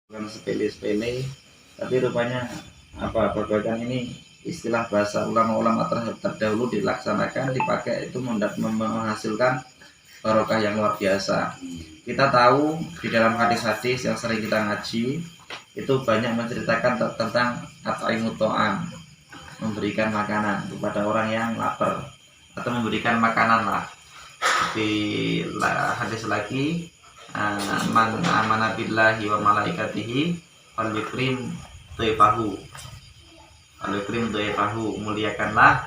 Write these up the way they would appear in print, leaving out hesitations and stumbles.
bukan sepele-sepele, tapi rupanya perbuatan ini istilah bahasa ulama-ulama terdahulu dilaksanakan, dipakai itu menghasilkan barokah yang luar biasa. Kita tahu di dalam hadis-hadis yang sering kita ngaji itu banyak menceritakan tentang at'imut ta'am, memberikan makanan kepada orang yang lapar atau memberikan makanan lah. Di hadis lagi, man amana billahi wa malaikatihi fal yukrim dhaifahu, muliakanlah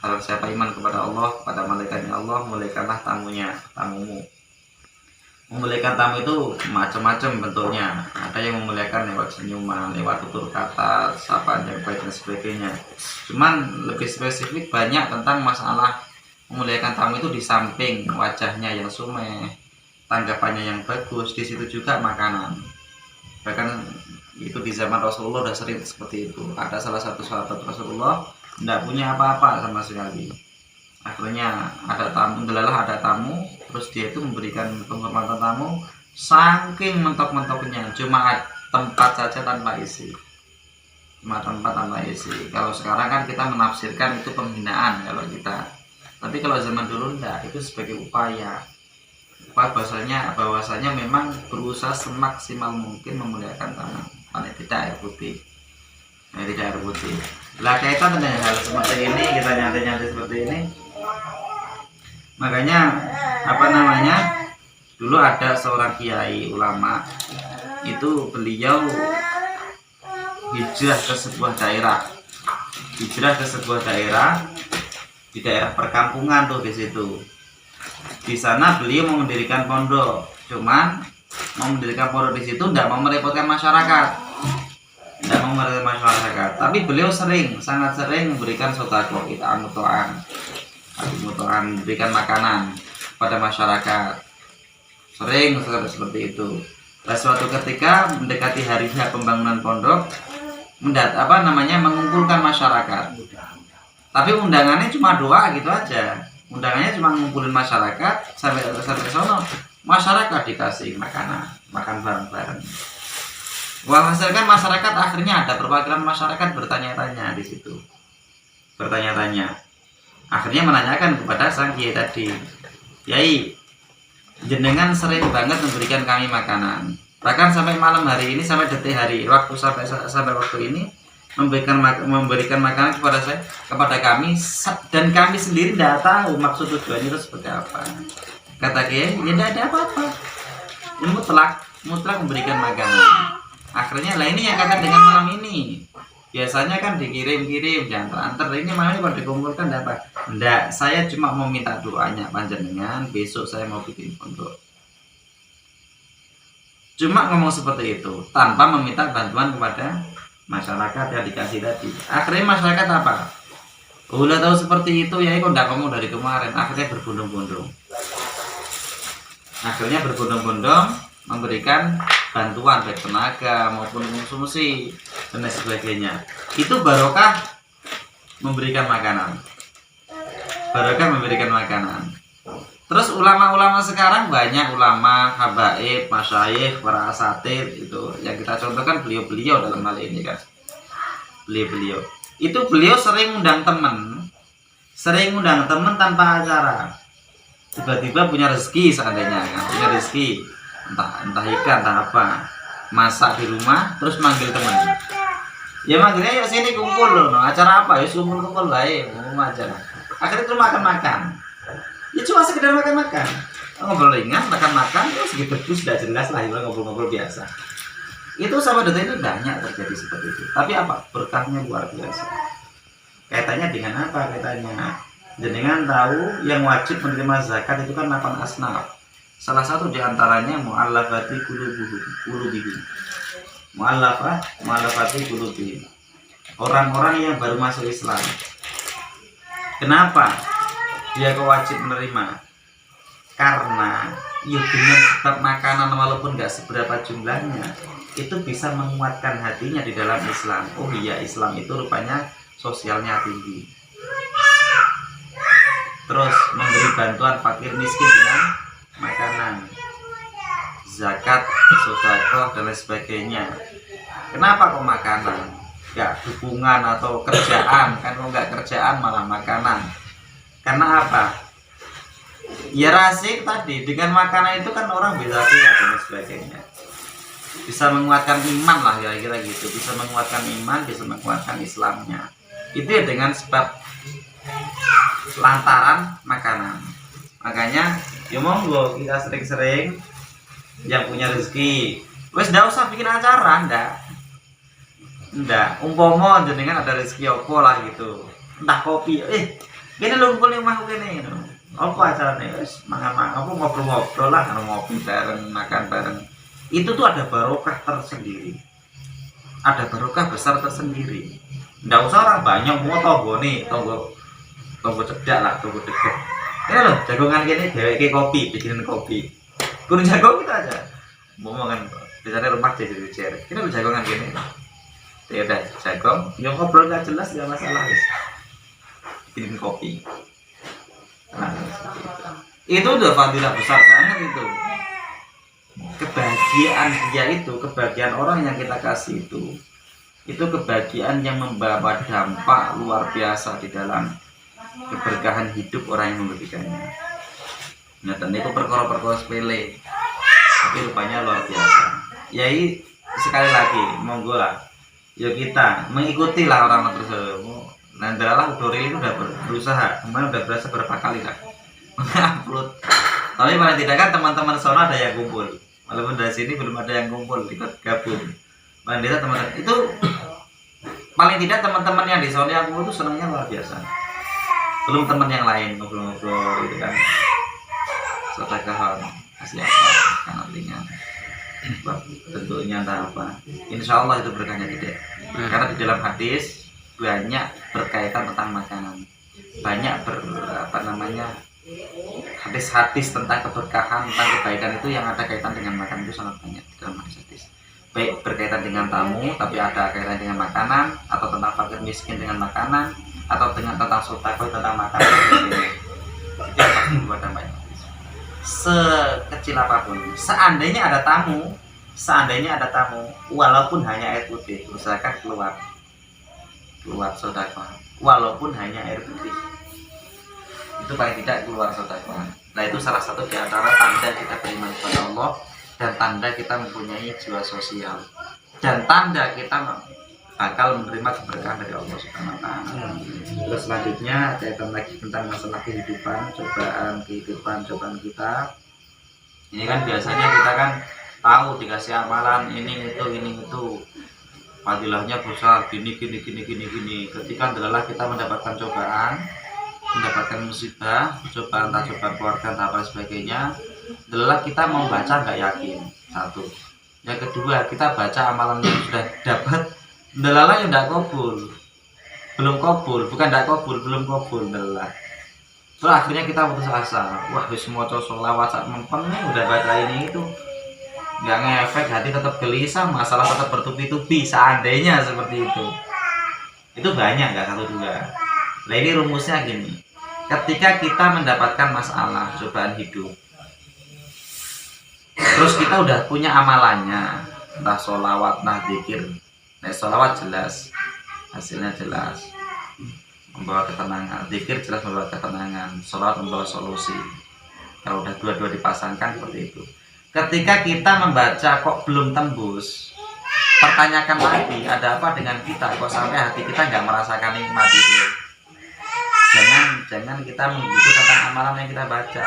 kalau siapa iman kepada Allah, pada malaikatnya Allah, muliakanlah tamumu. Memuliakan tamu itu macam-macam bentuknya. Ada yang memuliakan lewat senyuman, lewat tutur kata, sapaan yang baik dan sebagainya. Cuman lebih spesifik banyak tentang masalah memuliakan tamu itu di samping wajahnya yang sumeh, tanggapannya yang bagus, di situ juga makanan. Bahkan itu di zaman Rasulullah sudah sering seperti itu. Ada salah satu sahabat Rasulullah tidak punya apa-apa sama sekali. Akhirnya ada tamu, terus dia itu memberikan penghormatan tamu saking mentok-mentoknya, cuma tempat saja tanpa isi. Kalau sekarang kan kita menafsirkan itu penghinaan kalau kita. Tapi kalau zaman dulu enggak, itu sebagai upaya bahwasanya memang berusaha semaksimal mungkin memuliakan tamu. Paling tidak air putih. Lah kaitan dengan hal seperti ini, kita nyantai-nyantai seperti ini. Makanya dulu ada seorang kiai ulama, itu beliau hijrah ke sebuah daerah di daerah perkampungan tuh di situ. Di sana beliau mau mendirikan pondok, cuman mau mendirikan pondok di situ tidak mau merepotkan masyarakat. Tapi beliau sangat sering memberikan sedekah, memberikan makanan pada masyarakat. Sering seperti itu. Nah, suatu ketika mendekati hari pembangunan pondok, mengumpulkan masyarakat. Tapi undangannya cuma doa gitu aja. Undangannya cuma ngumpulin masyarakat, sampai sono masyarakat dikasih makan bareng-bareng. Walhasil kan masyarakat akhirnya ada perwakilan masyarakat bertanya-tanya di situ. Akhirnya menanyakan kepada sang kiai tadi, "Kiai, jenengan sering banget memberikan kami makanan. Bahkan sampai malam hari ini, sampai detik hari sampai waktu ini memberikan makanan kepada kami, dan kami sendiri tidak tahu maksud tujuannya itu seperti apa." Kata kiai, "Ya tidak ada apa-apa. Mutlak memberikan makanan." Akhirnya lah ini yang kata dengan malam ini. Biasanya kan dikirim-kirim, diantar-antar. Ini malam ini kalau dikumpulkan dapat. Enggak, saya cuma mau minta doanya panjenengan, besok saya mau bikin pondok. Cuma ngomong seperti itu, tanpa meminta bantuan kepada masyarakat yang dikasih tadi. Akhirnya masyarakat apa? Udah tahu seperti itu ya, kok enggak ngomong dari kemarin. Akhirnya berbondong-bondong memberikan bantuan baik tenaga maupun konsumsi dan lain sebagainya. Itu barokah memberikan makanan. Terus ulama-ulama sekarang banyak, ulama, habaib, masyayikh, para asatid itu yang kita contohkan beliau dalam hal ini kan. Beliau sering undang teman tanpa acara. Tiba-tiba punya rezeki seandainya kan, entah ikan entah apa, masak di rumah terus manggil teman, ya manggilnya yuk sini kumpul loh, acara apa ya, kumpul baik ngomong aja. Akhirnya itu makan ya, cuma sekedar makan ngobrol ringan, makan terus gitu sudah jelas lah, ngobrol biasa. Itu sama detik itu banyak terjadi seperti itu. Tapi apa, berkahnya luar biasa. Kaitannya dengan apa? Jenengan tahu yang wajib menerima zakat itu kan 8 asnaf. Salah satu diantaranya mu'allafati qulubihim, orang-orang yang baru masuk Islam. Kenapa dia wajib menerima? Karena ya dengan sebab makanan walaupun nggak seberapa jumlahnya, itu bisa menguatkan hatinya di dalam Islam. Oh iya, Islam itu rupanya sosialnya tinggi. Terus memberi bantuan fakir miskin dengan makanan. zakat, sedekah dan lain sebagainya. Kenapa kok makanan? Gak dukungan atau kerjaan, kan kalau nggak kerjaan malah makanan. Karena apa? Ya rasik tadi, dengan makanan itu kan orang bisa sehat dan sebagainya. Bisa menguatkan iman lah kira-kira gitu, bisa menguatkan iman, bisa menguatkan Islamnya. Itu ya dengan sebab lantaran makanan. Makanya ya monggo kita sering-sering yang punya rezeki, wes ndak usah bikin acara, ndak umpama jenengan ada rezeki opo lah gitu, entah kopi, gini lu kumpul nih mah gini, apa acaranya, wes mangan-mangan, apa ngobrol-ngobrol lah, ngopi bareng, makan bareng, itu tuh ada barokah tersendiri, ada barokah besar tersendiri. Ndak usah orang banyak mau tonggo nih, tonggo cedak lah, tonggo deket. Ini loh, jagongan gini, dewek kopi, bikinin kopi. Kurang jagung kita aja. Ngomongan, biasanya rumah jadi cer. Ini loh jagongan gini. Ya udah, jagung, yang ngobrol nggak jelas nggak masalah guys. Bikinin kopi. Nah, itu udah fadilah besar banget itu. Kebahagiaan dia itu, kebahagiaan orang yang kita kasih itu kebahagiaan yang membawa dampak luar biasa di dalam keberkahan hidup orang yang memberikannya. Nah, dan itu perkara-perkara sepele, tapi rupanya luar biasa. Yai sekali lagi, monggo lah, ya kita mengikuti lah orang tersebut. Nah, adalah Udoril itu udah berusaha, kemarin udah berasa berapa kali lah upload. Tapi paling tidak kan teman-teman sana ada yang kumpul, walaupun dari sini belum ada yang kumpul, ikut gabung. Paling tidak teman-teman itu, paling tidak teman-teman yang di sana yang kumpul itu senangnya luar biasa. Belum teman yang lain ngobrol-ngobrol gitu kan, sedekah kasih apa kan artinya bentuknya entah apa, insya Allah itu berkahnya gede. Karena di dalam hadis banyak berkaitan tentang makanan, banyak hadis-hadis tentang keberkahan, tentang kebaikan itu yang ada kaitan dengan makanan itu sangat banyak di dalam hadis. Baik berkaitan dengan tamu tapi ada kaitan dengan makanan, atau tentang fakir miskin dengan makanan, atau tentang sedekah tentang makanan. Itu yang pasti dua dampaknya. Sekecil apapun, seandainya ada tamu, walaupun hanya air putih, usahakan keluar sedekah, walaupun hanya air putih, itu paling tidak keluar sedekah. Nah, itu salah satu di antara tanda kita beriman kepada Allah, dan tanda kita mempunyai jiwa sosial, dan tanda kita bakal menerima keberkahan dari Allah Subhanahu wa Ta'ala. Terus selanjutnya kaitan lagi tentang masalah kehidupan, cobaan kita. Ini kan biasanya kita kan tahu dikasih amalan ini itu fadilahnya besar gini. Ketika adalah kita mendapatkan cobaan, mendapatkan musibah, cobaan keluarga dan apa sebagainya, adalah kita mau baca nggak yakin. Satu. Yang kedua, kita baca amalan yang sudah dapat, delala yang belum kabul, delala. Terus akhirnya kita putus asa. Wah, semua sholawat saat mempeng nih udah baca ini itu, nggak ngefek, hati tetap gelisah, masalah tetap bertubi-tubi. Seandainya seperti itu banyak, nggak satu dua. Nah, ini rumusnya gini. Ketika kita mendapatkan masalah, cobaan hidup, terus kita udah punya amalannya, entah sholawat, entah zikir. Nah, sholawat jelas, hasilnya jelas, membawa ketenangan. Zikir jelas membawa ketenangan. Sholawat membawa solusi. Kalau udah dua-dua dipasangkan seperti itu. Ketika kita membaca kok belum tembus, pertanyakan lagi, ada apa dengan kita? Kok sampai hati kita nggak merasakan nikmat itu? Jangan kita menuntut tentang amalan yang kita baca.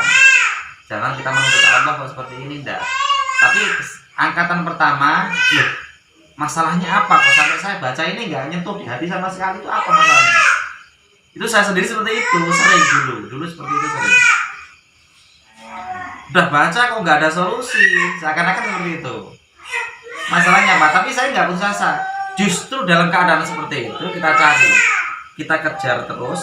Jangan kita menuntut Allah kok seperti ini, enggak. Tapi angkatan pertama, masalahnya apa? Kok sampai saya baca ini nggak nyentuh di hati sama sekali, itu apa masalahnya? Itu saya sendiri seperti itu, sering dulu seperti itu sering. Udah baca kok nggak ada solusi, seakan-akan seperti itu. Masalahnya apa? Tapi saya nggak putus asa. Justru dalam keadaan seperti itu kita cari, kita kejar terus,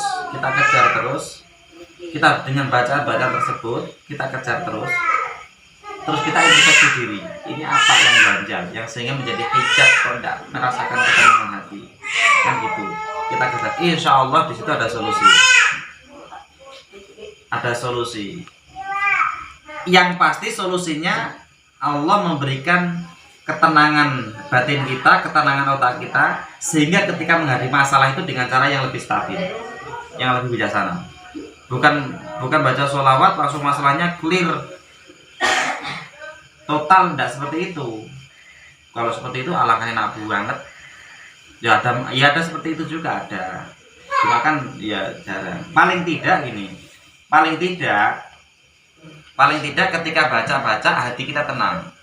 kita dengan bacaan tersebut kita kejar terus kita introspeksi diri. Ini apa yang ganjal, yang sehingga menjadi hijab kalau tidak merasakan ketenangan hati, kan gitu. Kita kejar, insya Allah di situ ada solusi. Yang pasti solusinya Allah memberikan ketenangan batin kita, ketenangan otak kita, sehingga ketika menghadapi masalah itu dengan cara yang lebih stabil, yang lebih bijaksana. Bukan baca sholawat langsung masalahnya clear total, tidak seperti itu. Kalau seperti itu alangkah enak banget. Ya ada seperti itu juga ada. Cuma kan ya jarang. Paling tidak ketika baca hati kita tenang.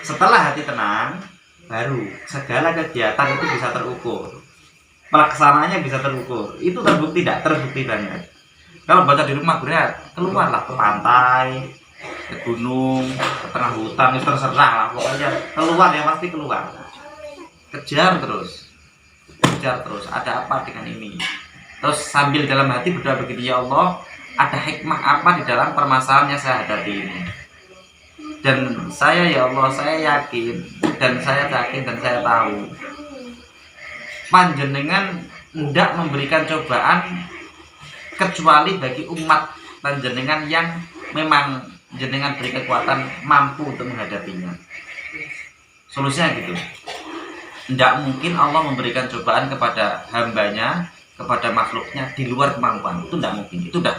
Setelah hati tenang, baru segala kegiatan itu bisa terukur, pelaksanaannya bisa terukur. Itu terbukti banget. Kalau baca di rumah berat, keluarlah ke pantai, ke gunung, ke tengah hutan, itu terserah lah pokoknya. Keluar, yang pasti keluar. Kejar terus. Ada apa dengan ini? Terus sambil dalam hati berdoa begini, ya Allah, ada hikmah apa di dalam permasalahan yang saya hadapi ini? Dan saya, ya Allah, saya yakin dan saya tahu Panjenengan tidak memberikan cobaan kecuali bagi umat Panjenengan yang memang Jenengan beri kekuatan mampu untuk menghadapinya. Solusinya gitu. Tidak mungkin Allah memberikan cobaan kepada hambanya, kepada makhluknya di luar kemampuan. Itu tidak mungkin. Itu udah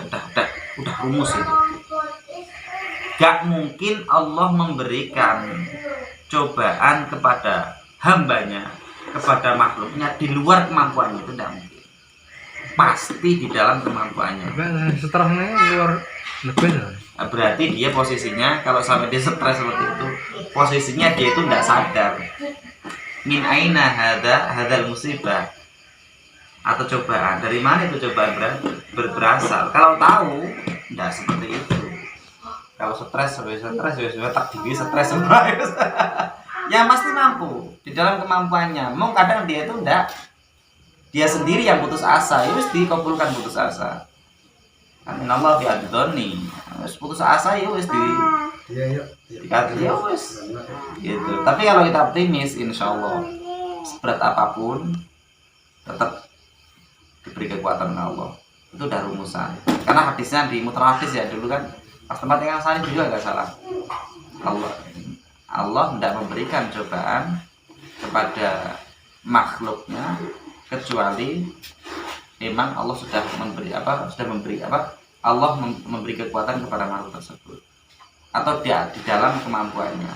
rumus itu. Gak mungkin Allah memberikan cobaan kepada hambanya, kepada makhluknya di luar kemampuannya. Itu tidak mungkin. Pasti di dalam kemampuannya. Setelahnya luar lebih. Berarti dia posisinya, kalau sampai dia stres seperti itu, posisinya dia itu tidak sadar. Min aina hadal musibah, atau cobaan. Dari mana itu cobaan berasal? Kalau tahu, tidak seperti itu. Kalau stres tak diri stres semua. Ya pasti mampu di dalam kemampuannya. Mau kadang dia itu enggak, dia sendiri yang putus asa. Ya wis dikabulkan putus asa. Amin Allah fi adzoni. Wis putus asa ya wis dikasih ya wis. Gitu. Tapi kalau kita optimis, insyaallah seberat apapun tetap diberi kekuatan Allah. Itu udah rumusan. Karena hadisnya di Mutlaq hadis ya dulu kan. Pas tempat yang sana juga nggak salah. Allah tidak memberikan cobaan kepada makhluknya kecuali memang Allah sudah memberi Allah memberi kekuatan kepada makhluk tersebut atau dia di dalam kemampuannya.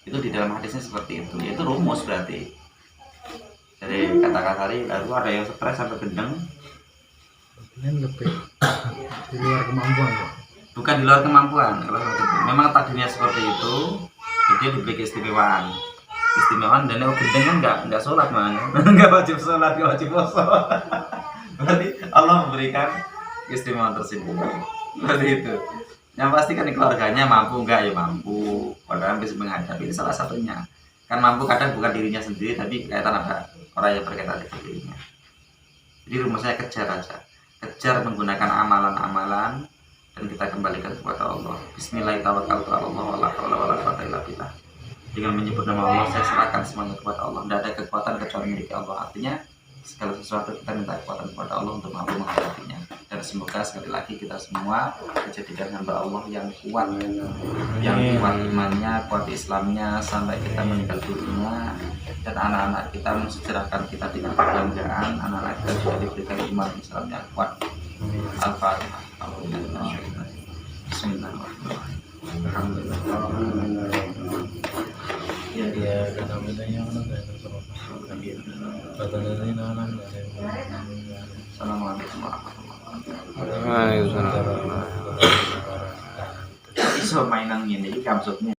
Itu di dalam hadisnya seperti itu. Itu rumus berarti. Jadi kata-kata tadi lalu ada yang stres sampai gendeng. Ini lebih di luar kemampuan kok. Bukan di luar kemampuan. Memang takdirnya seperti itu. Jadi diberi keistimewaan dan yang gendeng kan nggak sholat man. Nggak wajib sholat, nggak wajib puasa. Berarti Allah memberikan keistimewaan tersebut. Berarti itu. Yang pasti kan keluarganya mampu nggak, ya mampu. Padahal bisa menghadapi, ini salah satunya. Kan mampu kadang bukan dirinya sendiri, tapi kaitan ada orang yang berkaitan dengan dirinya. Jadi rumusnya kejar aja. Kejar menggunakan amalan-amalan dan kita kembalikan kepada Allah. Bismillahirrahmanirrahim. Dengan menyebut nama Allah, saya serahkan semuanya kepada Allah. Tidak ada kekuatan kecuali milik Allah. Artinya segala sesuatu kita minta kekuatan kepada Allah untuk mampu menghadapinya. Dan semoga sekali lagi kita semua dijadikan hamba Allah yang kuat imannya, kuat Islamnya sampai kita meninggal dunia, dan anak-anak kita mensejarahkan kita dengan kebanggaan. Anak-anak kita juga diberikan iman Islam yang kuat. Al-Fatihah. Bismillahirrahmanirrahim. Alhamdulillah. Ya dia kata bedanya orang dari kata dari orang dari. Assalamualaikum warahmatullahi wabarakatuh. Waalaikumsalam. Iso mainan ini kamsutnya.